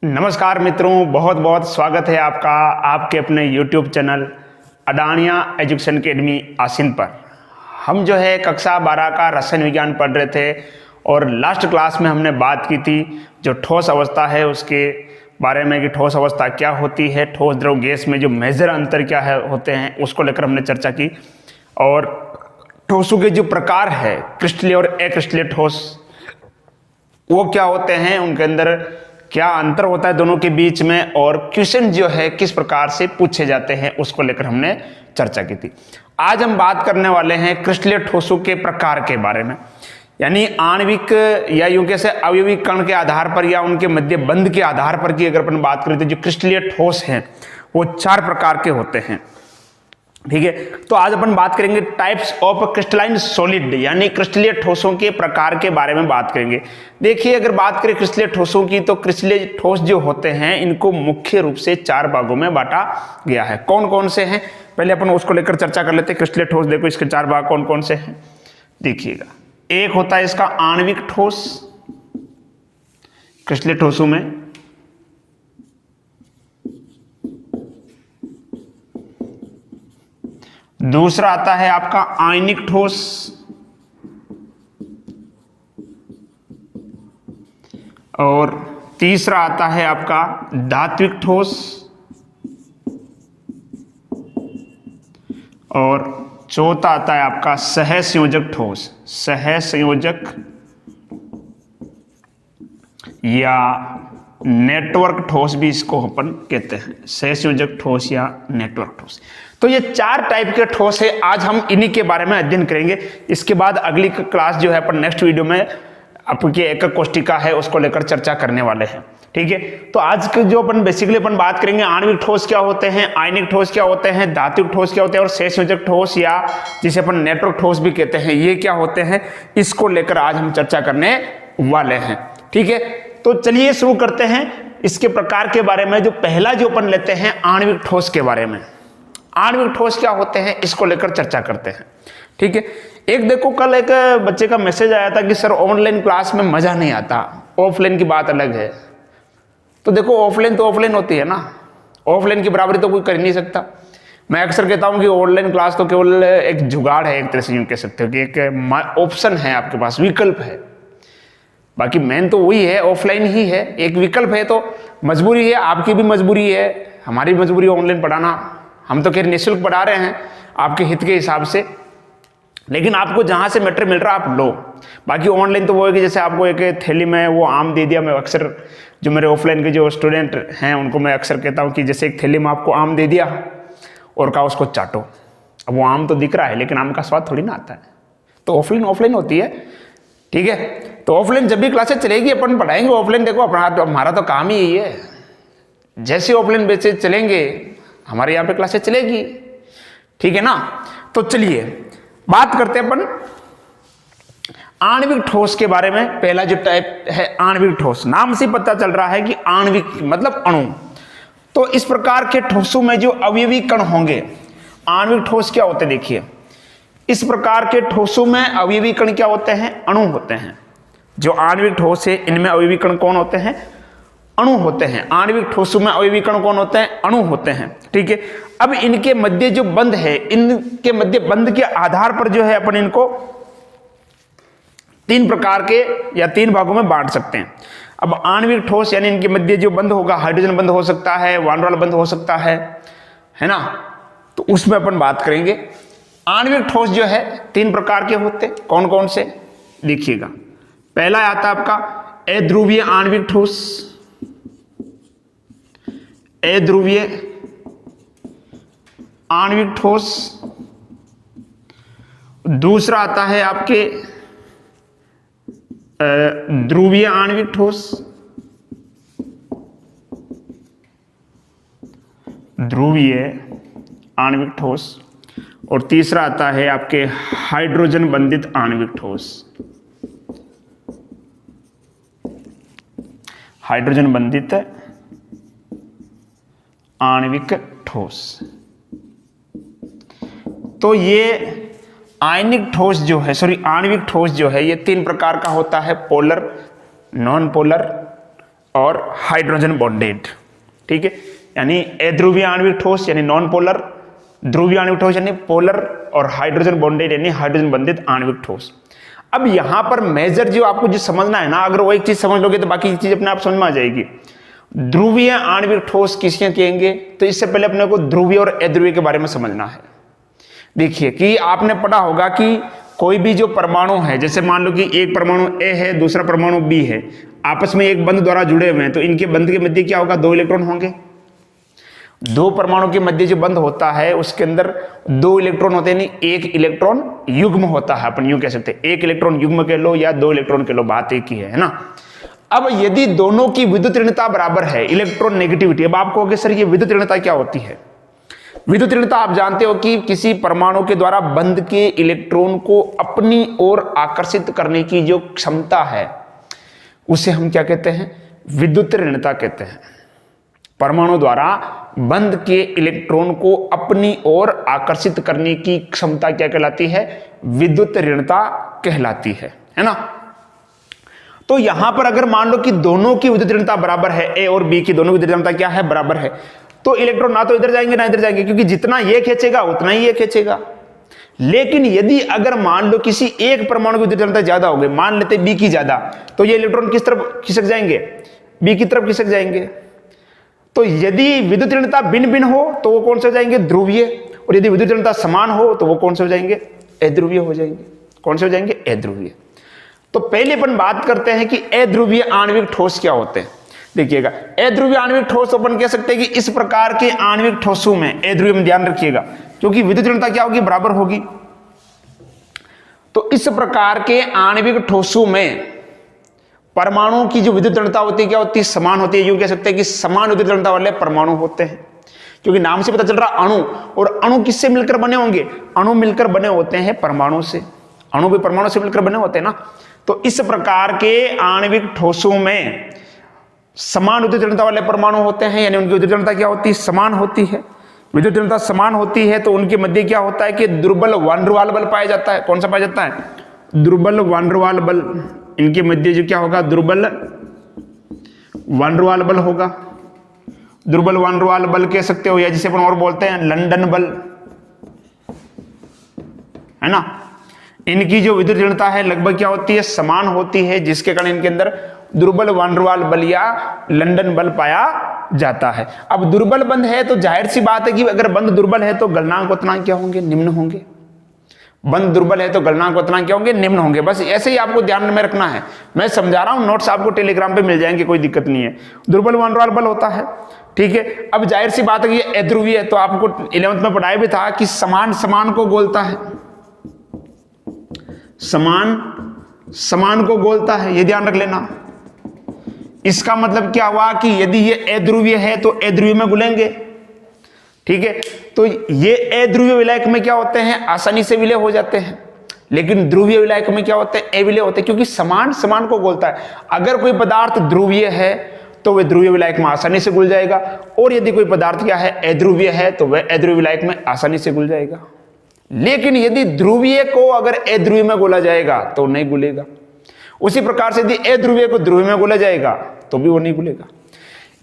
नमस्कार मित्रों, बहुत बहुत स्वागत है आपका आपके अपने YouTube चैनल अडानिया एजुकेशन अकेडमी आसिन पर। हम जो है कक्षा 12 का रसायन विज्ञान पढ़ रहे थे और लास्ट क्लास में हमने बात की थी जो ठोस अवस्था है उसके बारे में कि ठोस अवस्था क्या होती है, ठोस द्रव गैस में जो मेजर अंतर क्या है होते हैं उसको लेकर हमने चर्चा की। और ठोसों के जो प्रकार है क्रिस्टलीय और अक्रिस्टलीय ठोस वो क्या होते हैं, उनके अंदर क्या अंतर होता है दोनों के बीच में, और क्वेश्चन जो है किस प्रकार से पूछे जाते हैं उसको लेकर हमने चर्चा की थी। आज हम बात करने वाले हैं क्रिस्टलीय ठोसों के प्रकार के बारे में, यानी आणविक या यूं कैसे अवयविक कण के आधार पर या उनके मध्य बंध के आधार पर की अगर अपन बात करें तो जो क्रिस्टलीय ठोस हैं वो 4 प्रकार के होते हैं। ठीक है, तो आज अपन बात करेंगे टाइप्स ऑफ क्रिस्टलाइन सॉलिड, यानी क्रिस्टलीय ठोसों के प्रकार के बारे में बात करेंगे। देखिए, अगर बात करें क्रिस्टलीय ठोसों की तो क्रिस्टलीय ठोस जो होते हैं इनको मुख्य रूप से 4 भागों में बांटा गया है। कौन कौन से हैं पहले अपन उसको लेकर चर्चा कर लेते हैं। क्रिस्टलीय ठोस देखो इसके 4 भाग कौन कौन से हैं देखिएगा। एक होता है इसका आणविक ठोस क्रिस्टलीय ठोसों में, दूसरा आता है आपका आयनिक ठोस, और तीसरा आता है आपका धात्विक ठोस, और चौथा आता है आपका सहसंयोजक ठोस। सहसंयोजक या नेटवर्क ठोस भी इसको अपन कहते हैं, सहसंयोजक ठोस या नेटवर्क ठोस। तो ये 4 टाइप के ठोस है, आज हम इन्हीं के बारे में अध्ययन करेंगे। इसके बाद अगली क्लास जो है अपन नेक्स्ट वीडियो में आपकी एकक कोष्टिका है उसको लेकर चर्चा करने वाले हैं। ठीक है, तो आज के जो अपन बेसिकली अपन बात करेंगे आणविक ठोस क्या होते हैं, आयनिक ठोस क्या होते हैं, धात्विक ठोस क्या होते हैं, और सहसंयोजक ठोस या जिसे अपन नेटवर्क ठोस भी कहते हैं ये क्या होते हैं, इसको लेकर आज हम चर्चा करने वाले हैं। ठीक है, तो चलिए शुरू करते हैं इसके प्रकार के बारे में। जो पहला जो अपन लेते हैं आणविक ठोस के बारे में, आणविक ठोस क्या होते हैं इसको लेकर चर्चा करते हैं। ठीक है, एक देखो कल एक बच्चे का मैसेज आया था कि सर ऑनलाइन क्लास में मजा नहीं आता, ऑफलाइन की बात अलग है। तो देखो ऑफलाइन तो ऑफलाइन होती है ना, ऑफलाइन की बराबरी तो कोई कर नहीं सकता। मैं अक्सर कहता हूं कि ऑनलाइन क्लास तो केवल एक जुगाड़ है, एक तरह से यूं कह सकते हो कि एक ऑप्शन है आपके पास, विकल्प है। बाकी मेन तो वही है, ऑफलाइन ही है, एक विकल्प है। तो मजबूरी है, आपकी भी मजबूरी है, हमारी मजबूरी है ऑनलाइन पढ़ाना। हम तो खैर निःशुल्क पढ़ा रहे हैं आपके हित के हिसाब से, लेकिन आपको जहां से मैटर मिल रहा है आप लो। बाकी ऑनलाइन तो वो है कि जैसे आपको एक थैली में वो आम दे दिया। मैं अक्सर जो मेरे ऑफलाइन के जो स्टूडेंट हैं उनको मैं अक्सर कहता हूं कि जैसे एक थैली में आपको आम दे दिया और कहा उसको चाटो। अब वो आम तो दिख रहा है लेकिन आम का स्वाद थोड़ी ना आता है। तो ऑफलाइन ऑफलाइन होती है। ठीक है, तो ऑफलाइन जब भी क्लासेस चलेगी अपन पढ़ाएंगे ऑफलाइन। देखो अपना हमारा तो काम ही यही है, जैसे ऑफलाइन बेसिस चलेंगे हमारे यहाँ पे क्लासेस चलेगी। ठीक है ना, तो चलिए बात करते हैं अपन आणविक ठोस के बारे में। पहला जो टाइप है आणविक ठोस, नाम से पता चल रहा है कि आणविक मतलब अणु। तो इस प्रकार के ठोसों में जो अवयवी कण होंगे, आणविक ठोस क्या होते हैं देखिए, इस प्रकार के ठोसों में अवयवी कण क्या होते हैं, अणु होते हैं। जो आणविक ठोस है इनमें अवयवी कण कौन होते हैं, अणु होते हैं। आणविक ठोसों में अवयवी कण कौन होते हैं, अणु होते हैं। ठीक है, अब इनके मध्य जो बंध है, इनके मध्य बंध के आधार पर जो है अपन इनको 3 प्रकार के या 3 भागों में बांट सकते हैं। अब आणविक ठोस यानी इनके मध्य जो बंध होगा, हाइड्रोजन बंध हो सकता है, वान वाला बंध हो सकता है ना, तो उसमें अपन बात करेंगे। आणविक ठोस जो है 3 प्रकार के होते हैं। कौन कौन से देखिएगा। पहला आता है आपका अध्रुवीय आणविक ठोस, अध्रुवीय आणविक ठोस। दूसरा आता है आपके ध्रुवीय आणविक ठोस, ध्रुवीय आणविक ठोस। और तीसरा आता है आपके हाइड्रोजन बंधित आणविक ठोस, हाइड्रोजन बंधित आणविक ठोस। तो ये आयनिक ठोस जो है, आणविक ठोस जो है ये 3 प्रकार का होता है, पोलर, नॉन पोलर और हाइड्रोजन बॉन्डेड, ठीक है, यानी अध्रुवीय आणविक ठोस यानी नॉन पोलर, ध्रुवीय आणविक ठोस यानी पोलर, और हाइड्रोजन बॉन्डेड यानी हाइड्रोजन बंधित आणविक ठोस। अब यहां पर मेजर जो आपको जो समझना है ना, अगर वो एक चीज समझ लोगे तो बाकी चीज अपने आप समझ में आ जाएगी। ध्रुवीय आणविक ठोस किसे कहेंगे, तो इससे पहले अपने को ध्रुवीय और अध्रुवीय के बारे में समझना है। देखिए कि आपने पढ़ा होगा कि कोई भी जो परमाणु है, जैसे मान लो कि एक परमाणु ए है, दूसरा परमाणु बी है, आपस में एक बंध द्वारा जुड़े हुए हैं, तो इनके बंध के मध्य क्या होगा, 2 इलेक्ट्रॉन होंगे। दो परमाणु के मध्य जो बंध होता है उसके अंदर 2 इलेक्ट्रॉन होते हैं, नहीं एक इलेक्ट्रॉन युग्म होता है, अपन यूं कह सकते हैं, एक इलेक्ट्रॉन युग्म कह लो या 2 इलेक्ट्रॉन कह लो, बात एक ही है ना। अब यदि दोनों की विद्युत ऋणता बराबर है, इलेक्ट्रॉन नेगेटिविटी, अब आपको कहोगे सर ये विद्युत ऋणता क्या होती है। विद्युत ऋणता आप जानते हो कि किसी परमाणु के द्वारा बंध के इलेक्ट्रॉन को अपनी ओर आकर्षित करने की जो क्षमता है उसे हम क्या कहते हैं, विद्युत ऋणता कहते हैं। परमाणु द्वारा बंध के इलेक्ट्रॉन को अपनी ओर आकर्षित करने की क्षमता क्या कहलाती है, विद्युत ऋणता कहलाती है ना। तो यहां पर अगर मान लो कि दोनों की विद्युत ऋणता बराबर है, ए और बी की दोनों की विद्युत ऋणता क्या है, बराबर है, तो इलेक्ट्रॉन ना तो इधर जाएंगे ना इधर जाएंगे, क्योंकि जितना ये खींचेगा उतना ही ये खींचेगा। लेकिन यदि अगर मान लो किसी एक परमाणु की विद्युत ऋणता ज्यादा हो गई, मान लेते बी की ज्यादा, तो ये इलेक्ट्रॉन किस तरफ खिसक जाएंगे, बी की तरफ खिसक जाएंगे। तो यदि विद्युत ऋणता भिन्न भिन्न हो तो वो कौन से हो जाएंगे, ध्रुवीय, और यदि विद्युत ऋणता समान हो तो वो कौन से हो जाएंगे, अध्रुवीय हो जाएंगे। कौन से हो जाएंगे, अध्रुवीय। तो पहले अपन बात करते हैं कि अध्रुवीय आणविक ठोस क्या होते हैं। देखिएगा, अध्रुवीय आणविक ठोस अपन कह सकते हैं कि इस प्रकार के आणविक ठोसों में, अध्रुवीय में ध्यान रखिएगा क्योंकि विद्युत ऋणता क्या होगी, बराबर होगी। तो इस प्रकार के आणविक ठोसों में परमाणु की जो विद्युत ऋणता होती है क्या होती है, समान होती है। यूं कह सकते हैं कि समान विद्युत ऋणता वाले परमाणु होते हैं, क्योंकि नाम से पता चल रहा अणु, और अणु किससे मिलकर बने होंगे, अणु मिलकर बने होते हैं परमाणु से, अणु भी परमाणु से मिलकर बने होते हैं ना। तो इस प्रकार के आणविक ठोसों में समान विद्युत ऋणता वाले परमाणु होते हैं, यानी उनकी विद्युत ऋणता क्या होती है, समान होती है। विद्युत ऋणता समान होती है तो उनके मध्य क्या होता है कि दुर्बल वान डेर वाल बल पाया जाता है। कौन सा पाया जाता है, दुर्बल वान डेर वाल बल। इनके मध्य जो क्या होगा, दुर्बल वान डेर वाल बल होगा। दुर्बल वान डेर वाल बल कह सकते हो, या जिसे अपन और बोलते हैं लंदन बल, है ना। इनकी जो विद्युत ऋणता है लगभग क्या होती है, समान होती है, जिसके कारण इनके अंदर दुर्बल वान डेर वाल बल या लंदन बल पाया जाता है। अब दुर्बल बंध है तो जाहिर सी बात है कि अगर बंध दुर्बल है तो गलनांक उतना क्या होंगे, निम्न होंगे। बंध दुर्बल है तो गलनांक उतना क्या होंगे, निम्न होंगे। बस ऐसे ही आपको ध्यान में रखना है। मैं समझा रहा हूं, नोट्स आपको टेलीग्राम पे मिल जाएंगे, कोई दिक्कत नहीं है। दुर्बल वान डेर वाल बल होता है, ठीक है। अब जाहिर सी बात है कि ये अध्रुवीय है, तो आपको 11वीं में पढ़ाया भी था कि समान समान को गोलता है, समान समान को गोलता है, ये ध्यान रख लेना। इसका मतलब क्या हुआ कि यदि ये अध्रुवीय है तो अध्रुवीय में घुलेंगे, ठीक है। तो ये अध्रुवीय विलायक में क्या होते हैं, आसानी से विलय हो जाते हैं, लेकिन ध्रुवीय विलायक में क्या होते हैं, अविलय होते हैं, क्योंकि समान समान को गोलता है। अगर कोई पदार्थ ध्रुवीय है तो वह ध्रुवीय विलायक में आसानी से घुल जाएगा, और यदि कोई पदार्थ क्या है, अध्रुवीय है, तो वह अध्रुवीय विलायक में आसानी से घुल जाएगा। लेकिन यदि ध्रुवीय को अगर अध्रुवीय में घोला जाएगा तो नहीं घुलेगा। उसी प्रकार से यदि अध्रुवीय को ध्रुवीय में घोला जाएगा तो भी वो नहीं घुलेगा।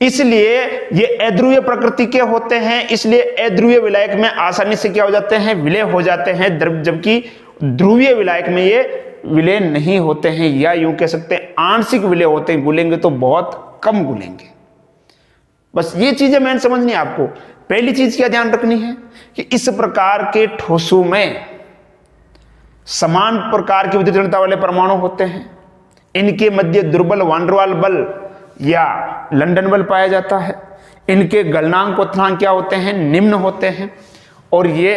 इसलिए ये अध्रुवीय प्रकृति के होते हैं, इसलिए अध्रुवीय विलायक में आसानी से क्या हो जाते हैं, विलय हो जाते हैं, जबकि ध्रुवीय विलायक में ये विलय नहीं होते हैं, या यूं कह सकते हैं आंशिक विलय होते हैं। घुलेंगे तो बहुत कम घुलेंगे। बस ये चीजें मैंने समझनी है आपको। पहली चीज क्या ध्यान रखनी है कि इस प्रकार के ठोसों में समान प्रकार की विद्युत ऋणता वाले परमाणु होते हैं। इनके मध्य दुर्बल वान डेर वाल बल या लंदन बल पाया जाता है। इनके गलनांक क्वथनांक क्या होते हैं, निम्न होते हैं, और ये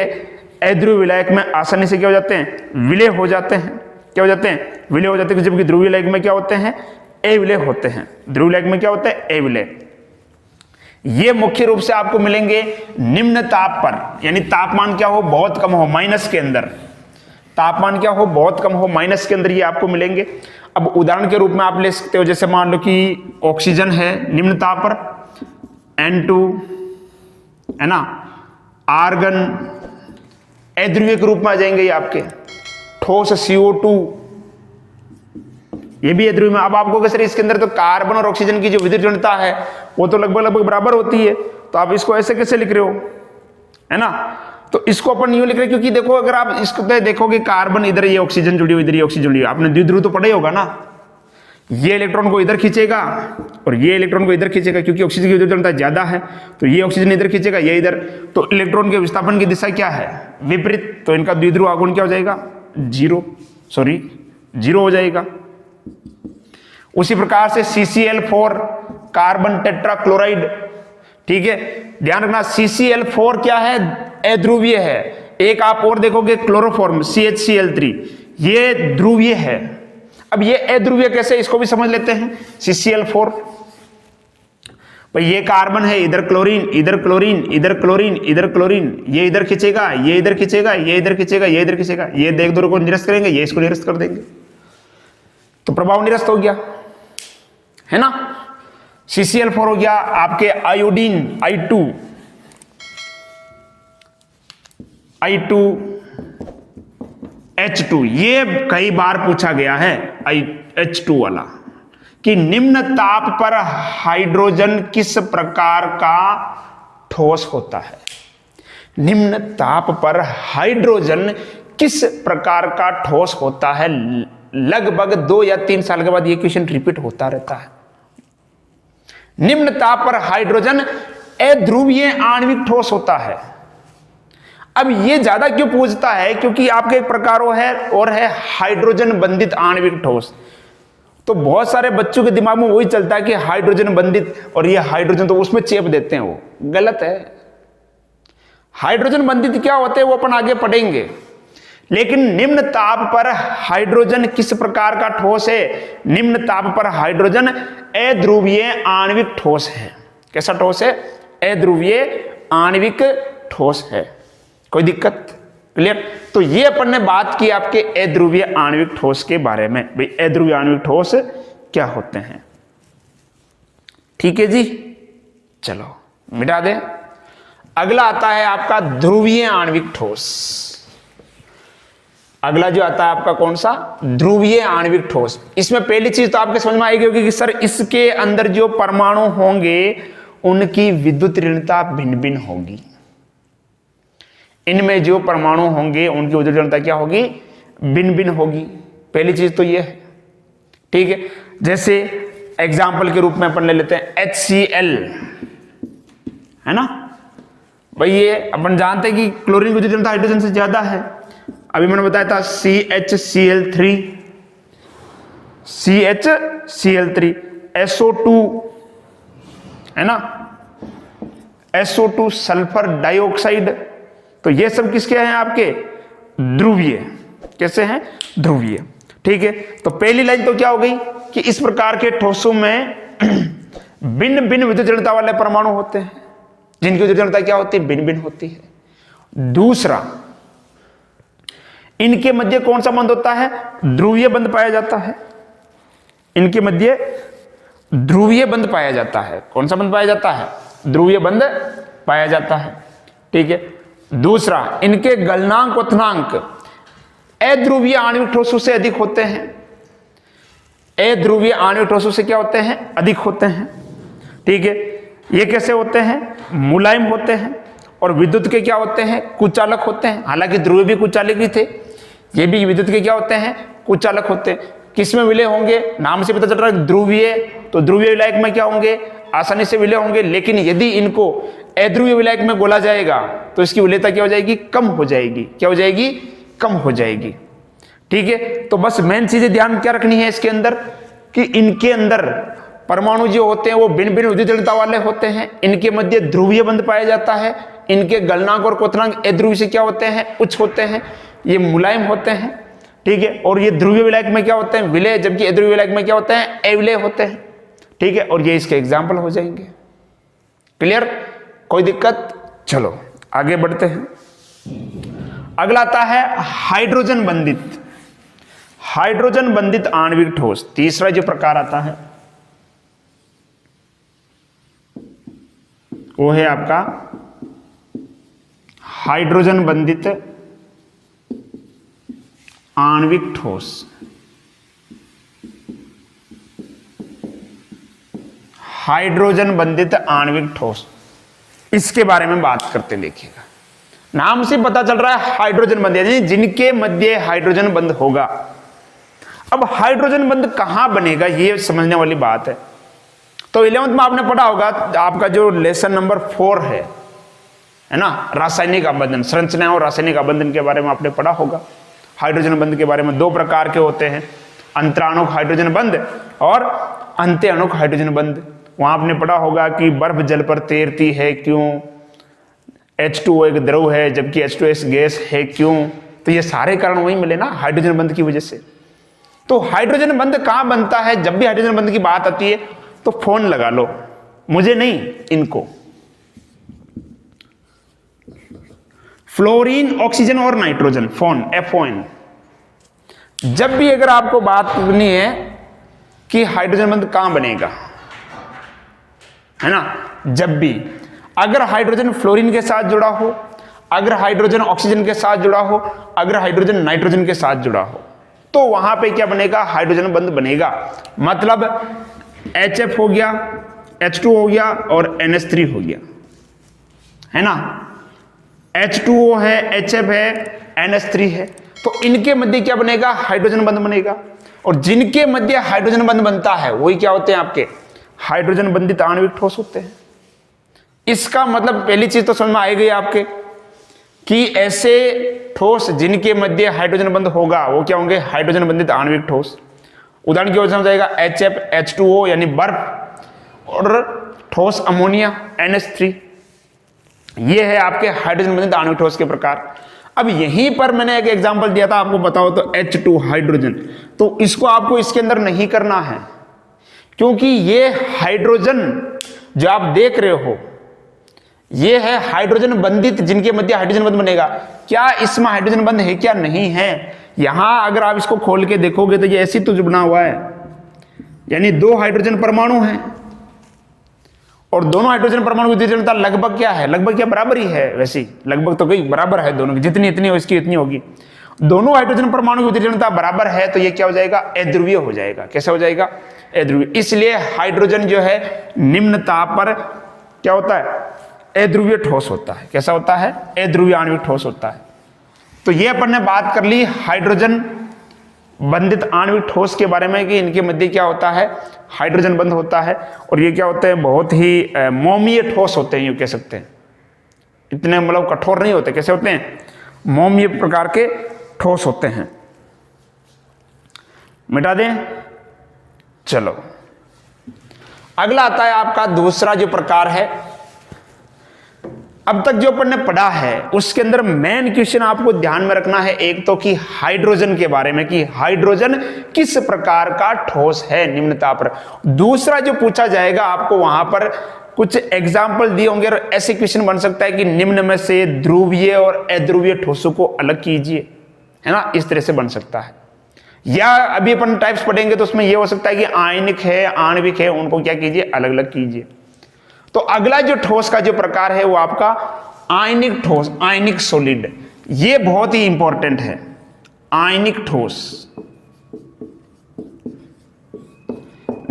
अध्रुवीय विलायक में आसानी से क्या हो जाते हैं, विलय हो जाते हैं। क्या हो जाते हैं, विलय हो जाते हैं। जबकि ध्रुवीय विलायक में क्या होते हैं, अविलय होते हैं। ध्रुवीय विलायक में क्या होता है, अविलय। ये मुख्य रूप से आपको मिलेंगे निम्न ताप पर, यानी तापमान क्या हो, बहुत कम हो, माइनस के अंदर। तापमान क्या हो, बहुत कम हो, माइनस के अंदर ये आपको मिलेंगे। अब उदाहरण के रूप में आप ले सकते हो, जैसे मान लो कि ऑक्सीजन है निम्न ताप पर, N2 है ना, आर्गन अध्रुवीय के रूप में आ जाएंगे ये आपके। ठोस CO2 ये भी अध्रुवीय में। अब आपको सर इसके अंदर तो कार्बन और ऑक्सीजन की जो विद्युत ऋणता है वो तो लगभग लगभग बराबर होती है, तो आप इसको ऐसे कैसे लिख रहे हो, है ना। तो इसको अपन यूं लिख रहे हैं क्योंकि देखो अगर आप इसको देखोगे कार्बन इधर, ये ऑक्सीजन जुड़ी हुई, इधर ये ऑक्सीजन जुड़ी हुई, आपने द्विध्रुव तो पढ़ा ही होगा ना। ये इलेक्ट्रॉन को इधर खींचेगा और ये इलेक्ट्रॉन को इधर खींचेगा, क्योंकि ऑक्सीजन की विद्युत ऋणता ज्यादा है, तो ये ऑक्सीजन इधर खींचेगा, ये इधर, तो इलेक्ट्रॉन के विस्थापन की दिशा क्या है, विपरीत, तो इनका द्विध्रुव आघूर्ण क्या हो जाएगा, जीरो हो जाएगा। उसी प्रकार से CCl4 कार्बन टेट्राक्लोराइड, ठीक है, ध्यान रखना CCl4 क्या है, अध्रुवीय है। एक आप और देखोगे क्लोरोफॉर्म CHCl3, ये ध्रुवीय है। अब ये अध्रुवीय कैसे, इसको भी समझ लेते हैं। CCl4 भाई ये कार्बन है, इधर क्लोरीन, इधर क्लोरीन, इधर क्लोरीन, इधर क्लोरीन, ये इधर खींचेगा, ये इधर खींचेगा, ये इधर खींचेगा, ये इधर खींचेगा, ये देख दो को निरस्त करेंगे, ये इसको निरस्त कर देंगे, तो प्रभाव निरस्त हो गया, है ना। CCl4 हो गया आपके आयोडीन I2H2, ये कई बार पूछा गया है H2 वाला, कि निम्न ताप पर हाइड्रोजन किस प्रकार का ठोस होता है। निम्न ताप पर हाइड्रोजन किस प्रकार का ठोस होता है, लगभग 2 या 3 साल के बाद ये क्वेश्चन रिपीट होता रहता है। निम्न ताप पर हाइड्रोजन अध्रुवीय आणविक ठोस होता है। अब ये ज्यादा क्यों पूछता है, क्योंकि आपके एक प्रकार और है हाइड्रोजन बंधित आणविक ठोस। तो बहुत सारे बच्चों के दिमाग में वही चलता है कि हाइड्रोजन बंधित, और ये हाइड्रोजन तो उसमें चेप देते हैं, वो गलत है। हाइड्रोजन बंधित क्या होते हैं वो अपन आगे पढ़ेंगे, लेकिन निम्न ताप पर हाइड्रोजन किस प्रकार का ठोस है, निम्न ताप पर हाइड्रोजन अध्रुवीय आणविक ठोस है। कैसा ठोस है, अध्रुवीय आणविक ठोस है। कोई दिक्कत, क्लियर। तो ये अपन ने बात की आपके अध्रुवीय आणविक ठोस के बारे में, भाई अध्रुवीय आणविक ठोस क्या होते हैं, ठीक है जी। चलो मिटा दें। अगला आता है आपका ध्रुवीय आणविक ठोस। अगला जो आता है आपका कौन सा, ध्रुवीय आणविक ठोस। इसमें पहली चीज तो आपके समझ में आएगी कि सर इसके अंदर जो परमाणु होंगे उनकी विद्युत ऋणता भिन्न भिन्न होगी। इनमें जो परमाणु होंगे उनकी विद्युत ऋणता क्या होगी, भिन्न भिन्न होगी। पहली चीज तो ये है, ठीक है। जैसे एग्जाम्पल के रूप में अपन ले लेते हैं HCl, है ना भाई। ये अपन जानते हैं कि क्लोरीन की विद्युत ऋणता हाइड्रोजन से ज्यादा है। अभी मैंने बताया था CHCl3, CHCl3, SO2, है ना, SO2 सल्फर डाइऑक्साइड। तो ये सब किसके हैं आपके, ध्रुवीय। कैसे हैं, ध्रुवीय, ठीक है। तो पहली लाइन तो क्या हो गई कि इस प्रकार के ठोसों में भिन्न भिन्न विद्युत ऋणता वाले परमाणु होते हैं, जिनकी विद्युत ऋणता क्या होती है, भिन्न भिन्न होती है। दूसरा, इनके मध्य कौन सा बंध होता है, ध्रुवीय बंध पाया जाता है। इनके मध्य ध्रुवीय बंध पाया जाता है। कौन सा बंध पाया जाता है, ध्रुवीय बंध पाया जाता है, ठीक है। दूसरा, इनके गलनांक क्वथनांक अध्रुवीय आणविक ठोसों से अधिक होते हैं। अध्रुवीय आणविक ठोसों से क्या होते हैं, अधिक होते हैं, ठीक है। ये कैसे होते हैं, मुलायम होते हैं, और विद्युत के क्या होते हैं, कुचालक होते हैं। हालांकि ध्रुवीय भी कुचालक ही थे, ये भी विद्युत के क्या होते हैं, कुचालक होते हैं। किसमें विलय होंगे, नाम से पता चल रहा है ध्रुवीय, तो ध्रुवीय विलायक में क्या होंगे, आसानी से विलय होंगे। लेकिन यदि इनको अध्रुवीय विलायक में गोला जाएगा तो इसकी विलयता क्या हो जाएगी, कम हो जाएगी। क्या हो जाएगी, कम हो जाएगी, ठीक है। तो बस मेन चीजें ध्यान क्या रखनी है इसके अंदर, कि इनके अंदर परमाणु जो होते हैं वो भिन्न भिन्न विद्युत ऋणता वाले होते हैं। इनके मध्य ध्रुवीय बंध पाया जाता है। इनके गलनांक और क्वथनांक अध्रुवीय से क्या होते हैं, उच्च होते हैं। ये मुलायम होते हैं, ठीक है। और ये ध्रुवीय विलायक में क्या होते हैं, विलय, जबकि अध्रुवीय विलायक में क्या होते हैं, अविलय होते हैं, ठीक है। और ये इसके एग्जाम्पल हो जाएंगे, क्लियर, कोई दिक्कत। चलो आगे बढ़ते हैं। अगला आता है हाइड्रोजन बंधित। हाइड्रोजन बंधित आणविक ठोस, तीसरा जो प्रकार आता है वो है आपका हाइड्रोजन बंधित आणविक ठोस। हाइड्रोजन बंधित आणविक ठोस, इसके बारे में बात करते देखिएगा। नाम से पता चल रहा है हाइड्रोजन बंध, यानी जिनके मध्य हाइड्रोजन बंध होगा। अब हाइड्रोजन बंध कहां बनेगा ये समझने वाली बात है। तो 11th में आपने पढ़ा होगा, आपका जो लेसन नंबर 4 है ना, रासायनिक आबंधन, संरचना और रासायनिक आबंधन के बारे में आपने पढ़ा होगा। हाइड्रोजन बंध के बारे में 2 प्रकार के होते हैं, अंतराणुक हाइड्रोजन बंध और अंत्याणुक हाइड्रोजन बंध। वहां आपने पढ़ा होगा कि बर्फ जल पर तैरती है क्यों, H2O एक द्रव है जबकि H2S गैस है क्यों। तो ये सारे कारण वही मिले ना, हाइड्रोजन बंध की वजह से। तो हाइड्रोजन बंध कहां बनता है, जब भी हाइड्रोजन बंध की बात आती है तो फोन लगा लो, मुझे नहीं इनको। फ्लोरीन, ऑक्सीजन और नाइट्रोजन, फोन FON। जब भी अगर आपको बात करनी है कि हाइड्रोजन बंध कहां बनेगा, है ना, जब भी अगर हाइड्रोजन फ्लोरीन के साथ जुड़ा हो, अगर हाइड्रोजन ऑक्सीजन के साथ जुड़ा हो, अगर हाइड्रोजन नाइट्रोजन के साथ जुड़ा हो, तो वहां पे क्या बनेगा, हाइड्रोजन बंध बनेगा। मतलब HF हो गया, H2 हो गया और NH3 हो गया, है ना। H2O है, HF है, NH3 है, तो इनके मध्य क्या बनेगा, हाइड्रोजन बंध बनेगा। और जिनके मध्य हाइड्रोजन बंध बनता है वही क्या होते हैं, आपके हाइड्रोजन बंधित आणविक ठोस होते हैं। इसका मतलब पहली चीज तो समझ में आई गई आपके कि ऐसे ठोस जिनके मध्य हाइड्रोजन बंध होगा वो क्या होंगे, हाइड्रोजन बंधित आणविक ठोस। उदाहरण की ओर समझ जाएगा HF, H2O यानी बर्फ, और ठोस अमोनिया NH3, ये है आपके हाइड्रोजन बंधित आणविक ठोस के प्रकार। अब यहीं पर मैंने एक एग्जांपल दिया था आपको, बताओ तो H2 हाइड्रोजन, तो इसको आपको इसके अंदर नहीं करना है, क्योंकि ये हाइड्रोजन जो आप देख रहे हो ये है हाइड्रोजन बंधित, जिनके मध्य हाइड्रोजन बंध बनेगा। क्या इसमें हाइड्रोजन बंध है क्या, नहीं है। यहां अगर आप इसको खोल के देखोगे तो ये ऐसी तुझ बना हुआ है, यानी 2 हाइड्रोजन परमाणु हैं और दोनों हाइड्रोजन परमाणु की द्वितीयता लगभग क्या है, लगभग क्या बराबर ही है, वैसी लगभग तो कई बराबर है दोनों की, जितनी इतनी हो इसकी इतनी होगी। दोनों हाइड्रोजन परमाणु की द्वितीयता बराबर है तो ये क्या हो जाएगा, अध्रुवीय हो जाएगा। कैसे हो जाएगा, अध्रुवीय। इसलिए हाइड्रोजन जो है निम्न ताप पर क्या होता है, अध्रुवीय ठोस होता है। कैसा होता है, अध्रुवीय आणविक ठोस होता है। तो ये अपन ने बात कर ली हाइड्रोजन बंधित आणविक ठोस के बारे में कि इनके मध्य क्या होता है, हाइड्रोजन बंध होता है। और ये क्या होते हैं, बहुत ही मोमीय ठोस होते हैं, यूं कह सकते हैं। इतने मतलब कठोर नहीं होते, कैसे होते हैं, मोमीय प्रकार के ठोस होते हैं। मिटा दें, चलो अगला आता है आपका दूसरा जो प्रकार है। अब तक जो अपन ने पढ़ा है उसके अंदर मेन क्वेश्चन आपको ध्यान में रखना है, एक तो कि हाइड्रोजन के बारे में कि हाइड्रोजन किस प्रकार का ठोस है निम्न ताप पर। दूसरा जो पूछा जाएगा आपको वहां पर कुछ एग्जाम्पल दिए होंगे और ऐसे क्वेश्चन बन सकता है कि निम्न में से ध्रुवीय और अध्रुवीय ठोसों को अलग कीजिए, है ना, इस तरह से बन सकता है। या अभी अपन टाइप्स पढ़ेंगे तो उसमें यह हो सकता है कि आयनिक है, आणविक है, उनको क्या कीजिए, अलग अलग कीजिए। तो अगला जो ठोस का जो प्रकार है वो आपका आयनिक ठोस, आयनिक सॉलिड। ये बहुत ही इंपॉर्टेंट है, आयनिक ठोस।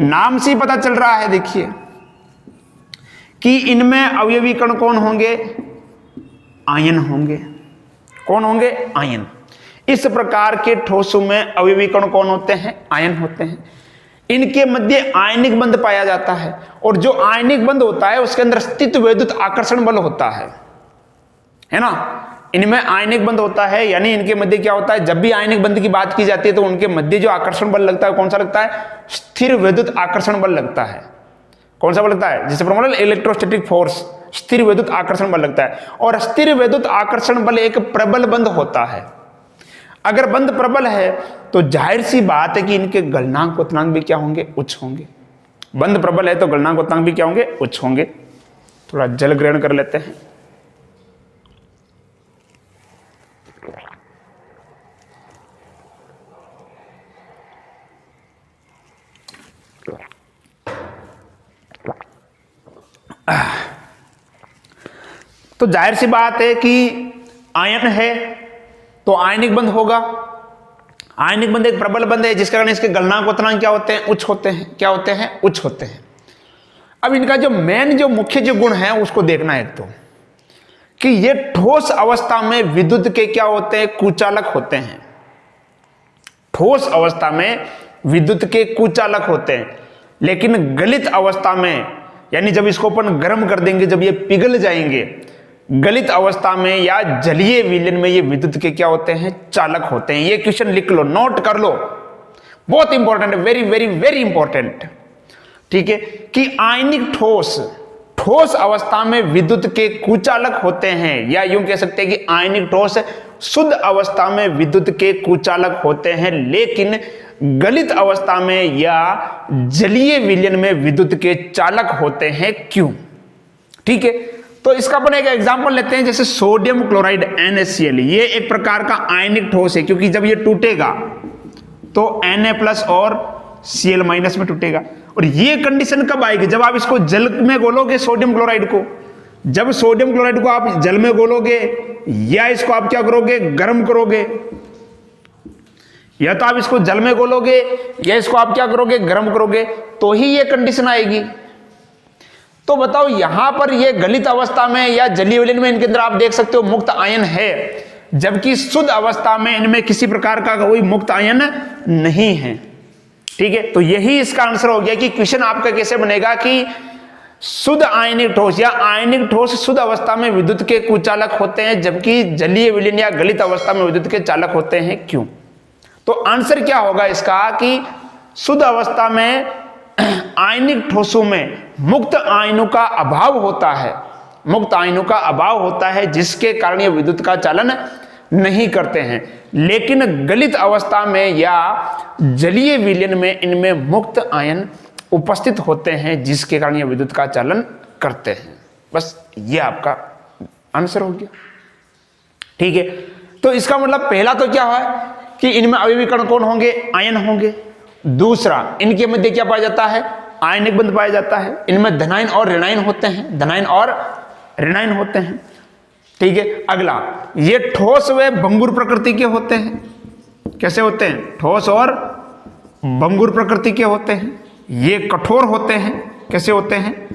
नाम से ही पता चल रहा है देखिए कि इनमें अवयवी कण कौन होंगे, आयन होंगे। कौन होंगे, आयन। इस प्रकार के ठोसों में अवयवी कण कौन होते हैं, आयन होते हैं। इनके मध्य आयनिक बंध पाया जाता है और जो आयनिक बंध होता है उसके अंदर स्थित वैद्युत आकर्षण बल होता है ना। इनमें आयनिक बंध होता है, यानी इनके मध्य क्या होता है, जब भी आयनिक बंध की बात की जाती है तो उनके मध्य जो आकर्षण बल लगता है कौन सा लगता है, स्थिर वैद्युत आकर्षण बल लगता है। कौन सा बल लगता है, जिसे प्रमाण इलेक्ट्रोस्टैटिक फोर्स, स्थिर वैद्युत आकर्षण बल लगता है। और स्थिर वैद्युत आकर्षण बल एक प्रबल बंध होता है। अगर बंध प्रबल है तो जाहिर सी बात है कि इनके गलनांक क्वथनांक भी क्या होंगे, उच्च होंगे। बंध प्रबल है तो गलनांक क्वथनांक भी क्या होंगे, उच्च होंगे। थोड़ा जल ग्रहण कर लेते हैं। तो जाहिर सी बात है कि आयन है तो आयनिक बंध होगा। आयनिक बंध एक प्रबल बंध है जिसके कारण इसके गलनांक क्वथनांक क्या होते हैं, उच्च होते हैं। क्या होते हैं, उच्च होते हैं। अब इनका जो मेन जो मुख्य जो गुण है उसको देखना है। एक तो कि ये ठोस अवस्था में विद्युत के क्या होते हैं, कुचालक होते हैं। ठोस अवस्था में विद्युत के कुचालक होते हैं, लेकिन गलित अवस्था में, यानी जब इसको अपन गर्म कर देंगे, जब ये पिघल जाएंगे, गलित अवस्था में या जलीय विलयन में ये विद्युत के क्या होते हैं, चालक होते हैं। ये क्वेश्चन लिख लो, नोट कर लो, बहुत इंपॉर्टेंट है, वेरी वेरी वेरी इंपॉर्टेंट। ठीक है, कि आयनिक ठोस अवस्था में विद्युत के कुचालक होते हैं, या यूं कह सकते हैं कि आयनिक ठोस शुद्ध अवस्था में विद्युत के कुचालक होते हैं, लेकिन गलित अवस्था में या जलीय विलयन में विद्युत के चालक होते हैं। क्यों? ठीक है, तो इसका अपन एक एग्जांपल लेते हैं, जैसे सोडियम क्लोराइड NaCl, ये एक प्रकार का आयनिक ठोस है, क्योंकि जब ये टूटेगा तो Na+ और Cl- में टूटेगा। और ये कंडीशन कब आएगी? जब आप इसको जल में घोलोगे, सोडियम क्लोराइड को, जब सोडियम क्लोराइड को आप जल में घोलोगे, या इसको आप क्या करोगे, गर्म करोगे, या तो आप इसको जल में घोलोगे या इसको आप क्या करोगे, गर्म करोगे, तो ही ये कंडीशन आएगी। तो बताओ, यहां पर ये गलित अवस्था में या जलीय विलयन में इनके अंदर आप देख सकते हो मुक्त आयन है, जबकि शुद्ध अवस्था में इनमें किसी प्रकार का कोई मुक्त आयन नहीं है। ठीक है, तो यही इसका आंसर हो गया कि क्वेश्चन आपका कैसे बनेगा कि शुद्ध आयनिक ठोस या आयनिक ठोस शुद्ध अवस्था में विद्युत के कुचालक होते हैं, जबकि जलीय विलयन या गलित अवस्था में विद्युत के चालक होते हैं। क्यों? तो आंसर क्या होगा इसका कि शुद्ध अवस्था में आयनिक ठोसों में मुक्त आयनों का अभाव होता है, मुक्त आयनों का अभाव होता है, जिसके कारण ये विद्युत का चालन नहीं करते हैं, लेकिन गलित अवस्था में या जलीय विलयन में इनमें मुक्त आयन उपस्थित होते हैं, जिसके कारण ये विद्युत का चालन करते हैं। बस ये आपका आंसर हो गया। ठीक है, तो इसका मतलब पहला तो क्या है कि इनमें अवयवी कण कौन होंगे, आयन होंगे। दूसरा, इनके मध्य क्या पाया जाता है, आयनिक बंध पाया जाता है। इनमें धनायन और ऋणायन होते हैं, धनायन और ऋणायन होते हैं। ठीक है, अगला, ये ठोस व भंगुर प्रकृति के होते हैं। कैसे होते हैं? ठोस और भंगुर प्रकृति के होते हैं। ये कठोर होते हैं। कैसे होते हैं?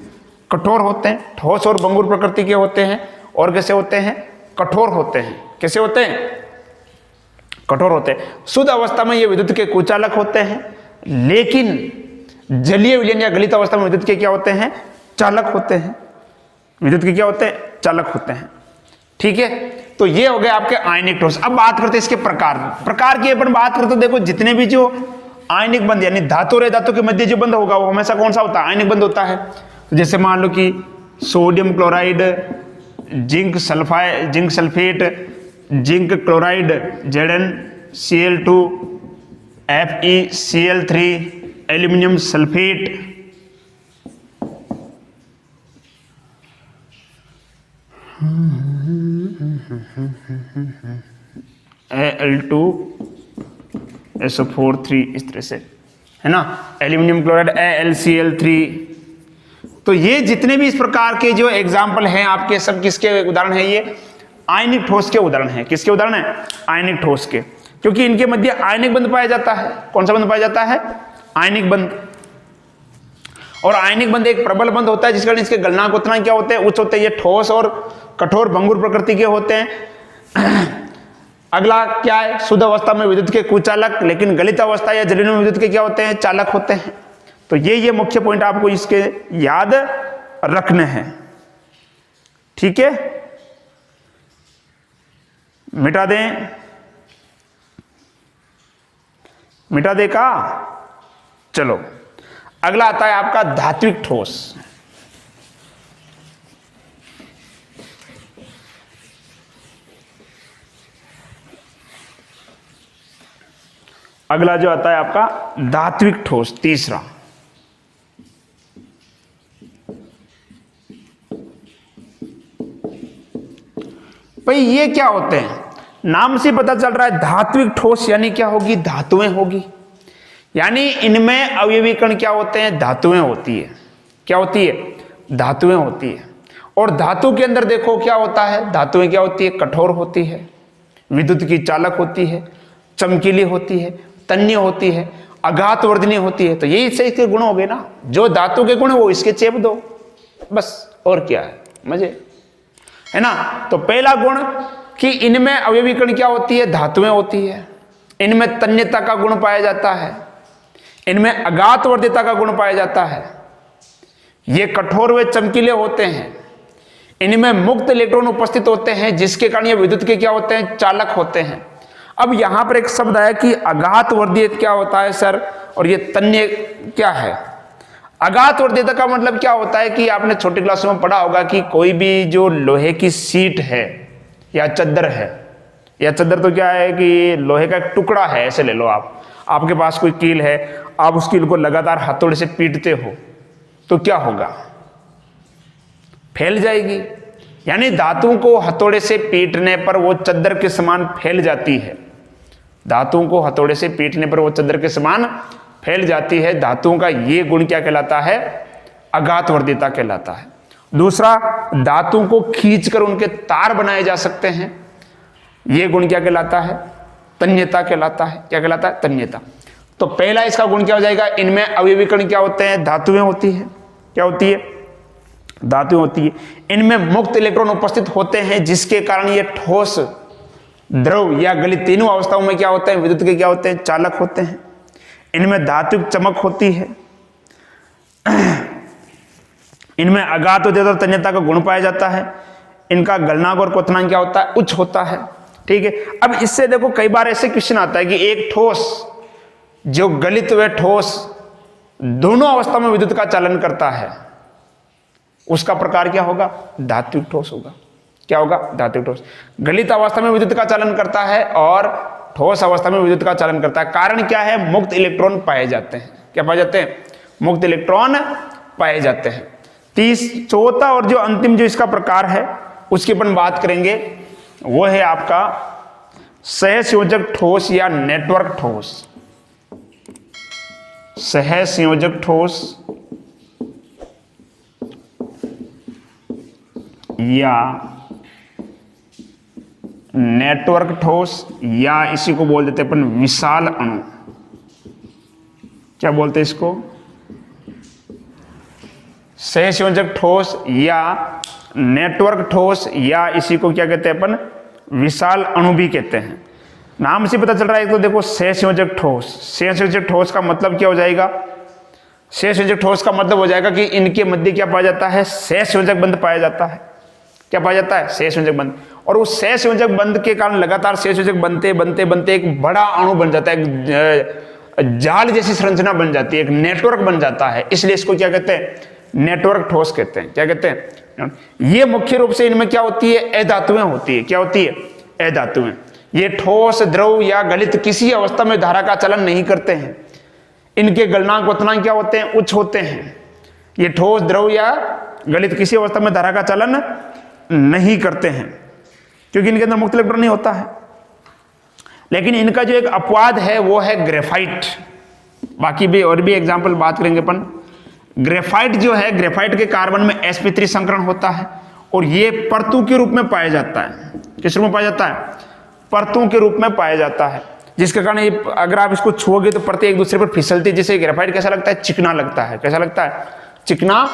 कठोर होते हैं। ठोस और भंगुर प्रकृति के होते हैं। और कैसे होते हैं? कठोर होते हैं। कैसे होते हैं? कठोर होते हैं। शुद्ध अवस्था में ये विद्युत के कुचालक होते हैं, लेकिन जलीय विलयन या गलित अवस्था में विद्युत के क्या होते हैं, चालक होते हैं। विद्युत के क्या होते हैं, चालक होते हैं। ठीक है, तो ये हो गए आपके आयनिक ठोस। अब बात करते हैं इसके प्रकार की अपन बात करते हैं। देखो, जितने भी जो आयनिक बंध यानी धातु और धातु के मध्य जो बंध होगा वो हमेशा कौन सा होता है, आयनिक बंध होता है। तो जैसे मान लो कि sodium chloride, zinc sulphate, zinc chloride ZnCl2, FeCl3, aluminium sulphate, Al2SO4 इस तरह से है ना, एल्यूमिनियम क्लोराइड AlCl3। तो ये जितने भी इस प्रकार के जो एग्जाम्पल हैं आपके, सब किसके उदाहरण है? ये आयनिक ठोस के उदाहरण है। किसके उदाहरण है? आयनिक ठोस के, क्योंकि इनके मध्य आयनिक बंध पाया जाता है। कौन सा बंध पाया जाता है? आयनिक बंध। और आयनिक बंध एक प्रबल बंध होता है, जिस कारण इसके गलनांक उतना क्या होते हैं, उच्च होते हैं। ये ठोस और कठोर भंगुर प्रकृति के होते हैं। अगला क्या है? शुद्ध अवस्था में विद्युत के कुचालक, लेकिन गलित अवस्था या जलीय में विद्युत के क्या होते हैं, चालक होते हैं। तो ये मुख्य पॉइंट आपको इसके याद रखने हैं। ठीक है, मिटा दें का। चलो, अगला आता है आपका धात्विक ठोस। अगला जो आता है आपका धात्विक ठोस, तीसरा। भाई ये क्या होते हैं? नाम से पता चल रहा है धात्विक ठोस यानी क्या होगी, धातुएं होगी। यानी इनमें अवयवी कण क्या होते हैं, धातुएं होती है। क्या होती है? धातुएं होती है। और धातु के अंदर देखो क्या होता है, धातुएं क्या होती है, कठोर होती है, विद्युत की चालक होती है, चमकीली होती है, तन्य होती है। अघात वर्धनी होती है। तो यही से इसके गुण हो गए ना, जो धातु के गुण वो इसके चेप दो, बस और क्या है, मजे है ना। तो पहला गुण कि इनमें अवयवीकरण क्या होती है, धातुएं होती है, इनमें तन्यता का गुण पाया जाता है, इनमें अघात वर्धिता का गुण पाया जाता है, ये कठोर व चमकीले होते हैं, इनमें मुक्त इलेक्ट्रॉन उपस्थित होते हैं जिसके कारण ये विद्युत के क्या होते हैं, चालक होते हैं। अब यहां पर एक शब्द आया कि अघात वर्धित क्या होता है सर, और ये तन्य क्या है। अघात वर्धित का मतलब क्या होता है कि आपने छोटी क्लासों में पढ़ा होगा कि कोई भी जो लोहे की सीट है या चद्दर है, या चद्दर तो क्या है कि लोहे का एक टुकड़ा है, ऐसे ले लो आप, आपके पास कोई कील है, आप उस कील को लगातार हथौड़े से पीटते हो तो क्या होगा, फैल जाएगी। यानी धातुओं को हथौड़े से पीटने पर वो चद्दर के समान फैल जाती है, धातुओं को हथौड़े से पीटने पर वो चद्दर के समान फैल जाती है। धातुओं का ये गुण क्या कहलाता है, अघात वर्धिता कहलाता है। दूसरा, धातुओं को खींचकर उनके तार बनाए जा सकते हैं, ये गुण क्या कहलाता है, तन्यता कहलाता है। क्या कहलाता है, तन्यता। तो पहला इसका गुण क्या हो जाएगा, इनमें अवयवीकरण क्या होते हैं, धातुएं होती है। क्या होती है, धातुएं होती है। इनमें मुक्त इलेक्ट्रॉन उपस्थित होते हैं जिसके कारण ये ठोस, द्रव या गलित तीनों अवस्थाओं में क्या होते हैं, विद्युत के क्या होते हैं, चालक होते हैं। इनमें धात्विक चमक होती है, इनमें अघात वर्धिता और तन्यता का गुण पाया जाता है। इनका गलनांक और क्वथनांक क्या होता है, उच्च होता है। ठीक है। अब इससे देखो कई बार ऐसे क्वेश्चन आता है कि एक ठोस जो गलित व ठोस दोनों अवस्था में विद्युत का चालन करता है, उसका प्रकार क्या होगा, धात्विक ठोस होगा। क्या होगा, धात्विक ठोस। गलित अवस्था में विद्युत का चालन करता है और ठोस अवस्था में विद्युत का चालन करता है। कारण क्या है, मुक्त इलेक्ट्रॉन पाए जाते हैं। क्या पाए जाते हैं, मुक्त इलेक्ट्रॉन पाए जाते हैं। चौथा और जो अंतिम जो इसका प्रकार है उसकी अपन बात करेंगे, वो है आपका सहसंयोजक ठोस या नेटवर्क ठोस। सहसंयोजक ठोस या नेटवर्क ठोस, या इसी को बोल देते अपन विशाल अणु। क्या बोलते हैं इसको, सहसंयोजक ठोस या नेटवर्क ठोस, या इसी को क्या कहते हैं अपन, विशाल अणु भी कहते हैं। नाम से पता चल रहा है। तो देखो सहसंयोजक ठोस, सहसंयोजक ठोस का मतलब क्या हो जाएगा, सहसंयोजक ठोस का मतलब हो जाएगा कि इनके मध्य क्या पाया जाता है, सहसंयोजक बंध पाया जाता है। क्या पाया जाता है, सहसंयोजक बंध। और उस सहसंयोजक बंध के कारण लगातार सहसंयोजक बनते बनते बनते एक बड़ा अणु बन जाता है, एक जाल जैसी संरचना बन जाती है, एक नेटवर्क बन जाता है। इसलिए इसको क्या कहते हैं, नेटवर्क ठोस कहते हैं। क्या कहते हैं, ये मुख्य रूप से इनमें क्या होती है, अधातुएं होती है। क्या होती है, अधातुएं। ये ठोस, द्रव या गलित किसी अवस्था में धारा का चलन नहीं करते हैं। इनके गलनांक क्वथनांक क्या होते हैं, उच्च होते हैं। ये ठोस, द्रव या गलित किसी अवस्था में धारा का चलन नहीं करते हैं क्योंकि इनके अंदर मुक्त इलेक्ट्रॉन नहीं होता है। लेकिन इनका जो एक अपवाद है वो है ग्रेफाइट। बाकी भी और भी एग्जाम्पल बात करेंगे अपन। ग्रेफाइट जो है, ग्रेफाइट के कार्बन में sp3 संकरण होता है और ये परतों के रूप में पाया जाता है। किस रूप में पाया जाता है, परतों के रूप में पाया जाता है, जिसके कारण ये अगर आप इसको छुओगे तो परतें एक दूसरे पर फिसलती है। जैसे ग्रेफाइट कैसा लगता है, चिकना लगता है। कैसा लगता है, चिकना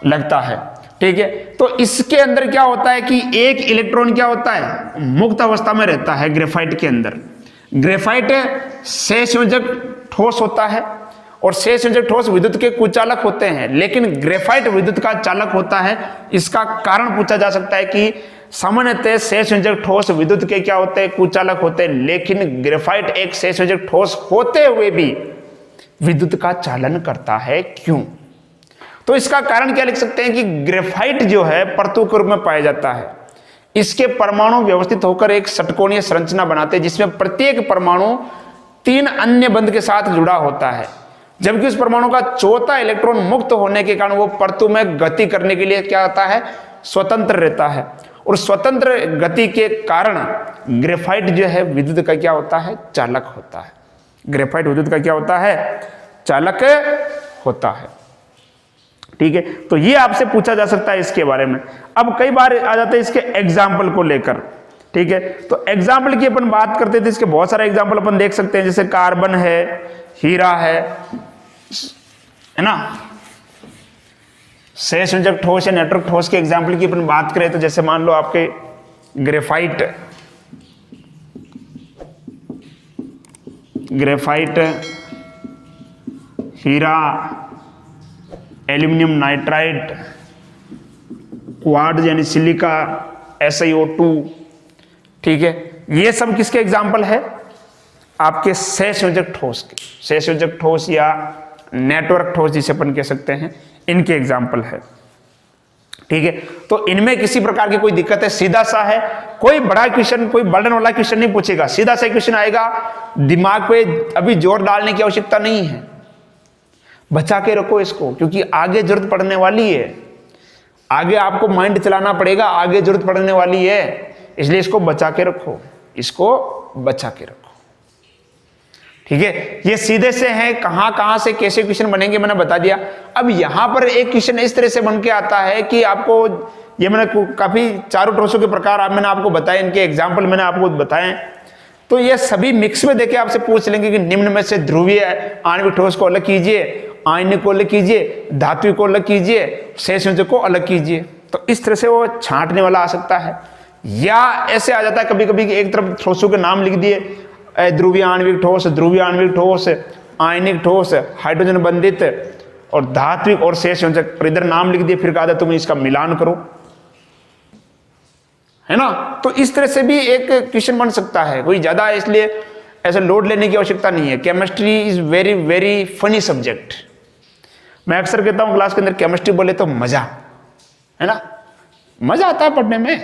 लगता है। ठीक है। तो इसके अंदर क्या होता है कि एक इलेक्ट्रॉन क्या होता है, मुक्त अवस्था में रहता है ग्रेफाइट के अंदर। ग्रेफाइट सहसंयोजक ठोस होता है और सहसंयोजक ठोस विद्युत के कुचालक होते हैं, लेकिन ग्रेफाइट विद्युत का चालक होता है। इसका कारण पूछा जा सकता है कि सामान्यतः सहसंयोजक ठोस विद्युत के क्या होते हैं, कुचालक होते हैं, लेकिन ग्रेफाइट एक सहसंयोजक ठोस होते हुए भी विद्युत का चालन करता है। क्यों? तो इसका कारण क्या लिख सकते हैं कि ग्रेफाइट जो है परतों के रूप में पाया जाता है। इसके परमाणु व्यवस्थित होकर एक षटकोणीय संरचना बनाते हैं जिसमें प्रत्येक परमाणु 3 अन्य बंध के साथ जुड़ा होता है, जबकि उस परमाणु का चौथा इलेक्ट्रॉन मुक्त होने के कारण वो परतों में गति करने के लिए क्या होता है, स्वतंत्र रहता है। और स्वतंत्र गति के कारण ग्रेफाइट जो है विद्युत का क्या होता है, चालक होता है। ग्रेफाइट विद्युत का क्या होता है, चालक होता है। ठीक है। तो ये आपसे पूछा जा सकता है इसके बारे में। अब कई बार आ जाता है इसके एग्जाम्पल को लेकर ठीक है। तो एग्जाम्पल की अपन बात करते थे, इसके बहुत सारे एग्जाम्पल अपन देख सकते हैं, जैसे कार्बन है, हीरा है ना। शेष योजक ठोस या नेटवर्क ठोस के एग्जाम्पल की अपन बात करें तो जैसे मान लो आपके ग्रेफाइट, हीरा, एल्यूमिनियम नाइट्राइड, क्वार्ट्ज यानी सिलिका, SiO2, ठीक है। ये सब किसके एग्जाम्पल है? आपके शेष योजक ठोस के, शेष योजक ठोस या नेटवर्क ठोस जिसे अपन कह सकते हैं, इनके एग्जाम्पल है, ठीक है। तो इनमें किसी प्रकार की कोई दिक्कत है, सीधा सा है, कोई बड़ा क्वेश्चन, कोई बर्डन वाला क्वेश्चन नहीं पूछेगा, सीधा सा क्वेश्चन आएगा, दिमाग पे अभी जोर डालने की आवश्यकता नहीं है, बचा के रखो इसको, क्योंकि आगे जरूरत पड़ने वाली है, आगे आपको माइंड चलाना पड़ेगा, आगे जरूरत पड़ने वाली है, इसलिए इसको बचा के रखो, इसको बचा के रखो, ठीक है। ये सीधे से हैं, कहां से कैसे क्वेश्चन बनेंगे मैंने बता दिया। अब यहां पर एक क्वेश्चन इस तरह से बन के आता है कि आपको ये मैंने काफी चारों ठोसों के प्रकार मैंने आपको बताए, इनके एग्जाम्पल मैंने आपको बताए, तो ये सभी मिक्स में देके आपसे पूछ लेंगे कि निम्न में से ध्रुवीय आणविक ठोस को अलग कीजिए, आयनिक को अलग कीजिए, धात्विक को अलग कीजिए, शेष योजक को अलग कीजिए। तो इस तरह से वो छांटने वाला आ सकता है, या ऐसे आ जाता है कभी कभी एक तरफ ठोसों के नाम लिख दिए, ध्रुवीय आणविक ठोस, ध्रुवीय आणविक ठोस, आयनिक ठोस, हाइड्रोजन बंधित और धात्विक और शेष योजक, और इधर नाम लिख दिए, फिर कहा था तुम इसका मिलान करो, है ना। तो इस तरह से भी एक क्वेश्चन बन सकता है, कोई ज्यादा इसलिए ऐसे लोड लेने की आवश्यकता नहीं है। Chemistry is very very funny subject. मैं अक्सर कहता हूं क्लास के अंदर केमिस्ट्री बोले तो मजा, है ना, मजा आता है पढ़ने में,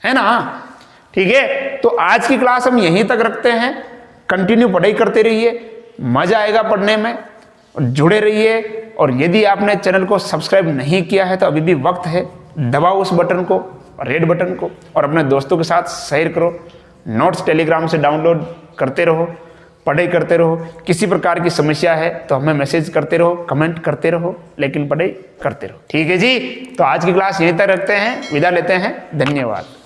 है ना, ठीक है। तो आज की क्लास हम यहीं तक रखते हैं, कंटिन्यू पढ़ाई करते रहिए, मजा आएगा पढ़ने में, और जुड़े रहिए। और यदि आपने चैनल को सब्सक्राइब नहीं किया है तो अभी भी वक्त है, दबाओ उस बटन को, रेड बटन को, और अपने दोस्तों के साथ शेयर करो। नोट्स टेलीग्राम से डाउनलोड करते रहो, पढ़ाई करते रहो। किसी प्रकार की समस्या है तो हमें मैसेज करते रहो, कमेंट करते रहो, लेकिन पढ़ाई करते रहो, ठीक है जी। तो आज की क्लास यहीं तक रखते हैं, विदा लेते हैं, धन्यवाद।